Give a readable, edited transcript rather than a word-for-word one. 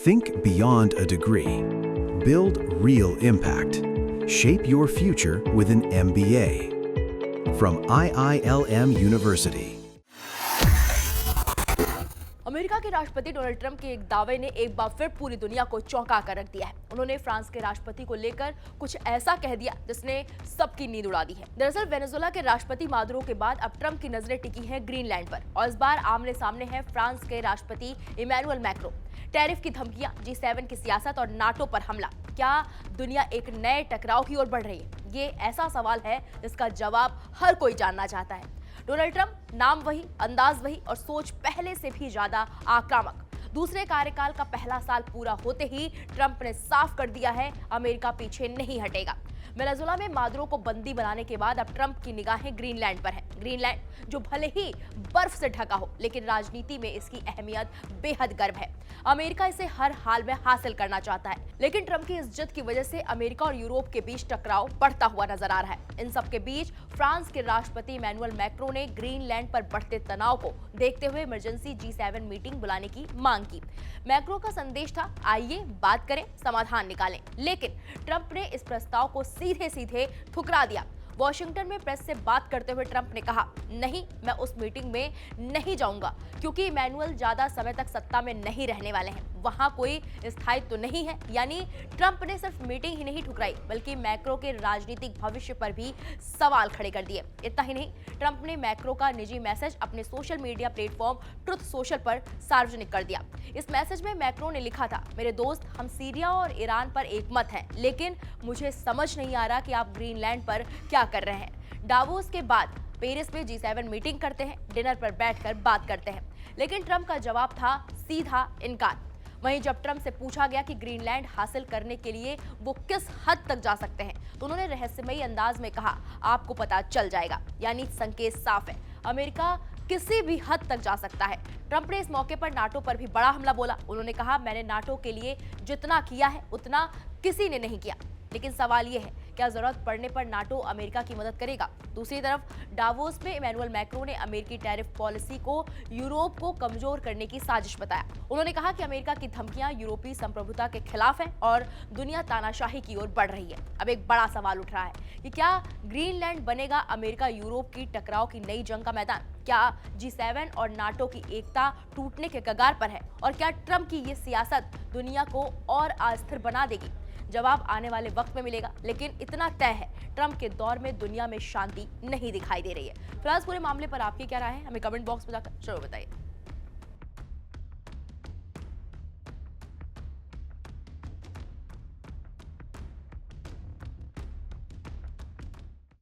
Think beyond a degree. Build real impact. Shape your future with an MBA. From IILM University. America के राष्ट्रपति Donald Trump के एक दावे ने एक बार फिर पूरी दुनिया को चौंका कर रख दिया है। उन्होंने फ्रांस के राष्ट्रपति को लेकर कुछ ऐसा कह दिया जिसने सबकी नींद उड़ा दी है। दरअसल वेनेजुएला के राष्ट्रपति मादुरो के बाद अब ट्रंप की नजरें टिकी हैं ग्रीनलैंड पर और इस बार आमने सामने है फ्रांस के राष्ट्रपति इमैनुअल मैक्रो। टैरिफ की धमकियां, G7 की सियासत और नाटो पर हमला। क्या दुनिया एक नए टकराव की ओर बढ़ रही है? ये ऐसा सवाल है जिसका जवाब हर कोई जानना चाहता है। डोनाल्ड ट्रंप, नाम वही, अंदाज वही और सोच पहले से भी ज्यादा आक्रामक। दूसरे कार्यकाल का पहला साल पूरा होते ही ट्रंप ने साफ कर दिया है, अमेरिका पीछे नहीं हटेगा। वेनेजुएला में मादुरो को बंदी बनाने के बाद अब ट्रंप की निगाहें ग्रीनलैंड पर है। ग्रीनलैंड जो भले ही बर्फ से ढका हो, लेकिन राजनीति में इसकी अहमियत बेहद गर्व है। अमेरिका इसे हर हाल में हासिल करना चाहता है, लेकिन ट्रंप की इस जिद की वजह से अमेरिका और यूरोप के बीच टकराव बढ़ता हुआ नजर आ रहा है। इन सब के बीच फ्रांस के राष्ट्रपति इमैनुअल मैक्रो ने ग्रीनलैंड पर बढ़ते तनाव को देखते हुए इमरजेंसी G7 मीटिंग बुलाने की मांग की। मैक्रो का संदेश था, आइए बात करें, समाधान निकालें। लेकिन ट्रंप ने इस प्रस्ताव को सीधे सीधे ठुकरा दिया। वॉशिंगटन में प्रेस से बात करते हुए ट्रंप ने कहा, नहीं, मैं उस मीटिंग में नहीं जाऊंगा क्योंकि इमैनुअल ज्यादा समय तक सत्ता में नहीं रहने वाले हैं, वहां कोई स्थायित्व तो नहीं है। यानी ट्रंप ने सिर्फ मीटिंग ही नहीं ठुकराई, बल्कि मैक्रो के राजनीतिक भविष्य पर भी सवाल खड़े कर दिए। इतना ही नहीं, ट्रंप ने मैक्रो का निजी मैसेज अपने social media platform truth social पर सार्वजनिक कर दिया। इस मैसेज में मैक्रो ने लिखा था, मेरे दोस्त, हम सीरिया और ईरान पर एक मत हैं, लेकिन मुझे समझ नहीं आ रहा कि आप ग्रीनलैंड पर क्या कर रहे हैं। डावोस के बाद पेरिस में G7 मीटिंग करते हैं, डिनर पर बैठकर बात करते हैं। लेकिन ट्रंप का जवाब था सीधा इनकार। वहीं जब ट्रंप से पूछा गया कि ग्रीनलैंड हासिल करने के लिए वो किस हद तक जा सकते हैं, तो उन्होंने रहस्यमयी अंदाज में कहा, आपको पता चल जाएगा। यानी संकेत साफ है, अमेरिका किसी भी हद तक जा सकता है। ट्रंप ने इस मौके पर नाटो पर भी बड़ा हमला बोला। उन्होंने कहा, मैंने नाटो के लिए जितना किया है उतना किसी ने नहीं किया। लेकिन सवाल यह है, क्या जरूरत पड़ने पर नाटो अमेरिका की मदद करेगा? दूसरी तरफ डावोस में इमैनुअल मैक्रो ने अमेरिकी टैरिफ पॉलिसी को यूरोप को कमजोर करने की साजिश बताया। उन्होंने कहा कि अमेरिका की धमकियां यूरोपीय संप्रभुता के खिलाफ हैं और दुनिया तानाशाही की ओर बढ़ रही है। अब एक बड़ा सवाल उठ रहा है कि क्या ग्रीनलैंड बनेगा अमेरिका यूरोप की टकराव की नई जंग का मैदान? क्या G7 और नाटो की एकता टूटने के कगार पर है? और क्या ट्रंप की ये सियासत दुनिया को और अस्थिर बना देगी? जवाब आने वाले वक्त में मिलेगा, लेकिन इतना तय है, ट्रंप के दौर में दुनिया में शांति नहीं दिखाई दे रही है। फिलहाल पूरे मामले पर आपकी क्या राय है? हमें कमेंट बॉक्स में जाकर जरूर बताइए।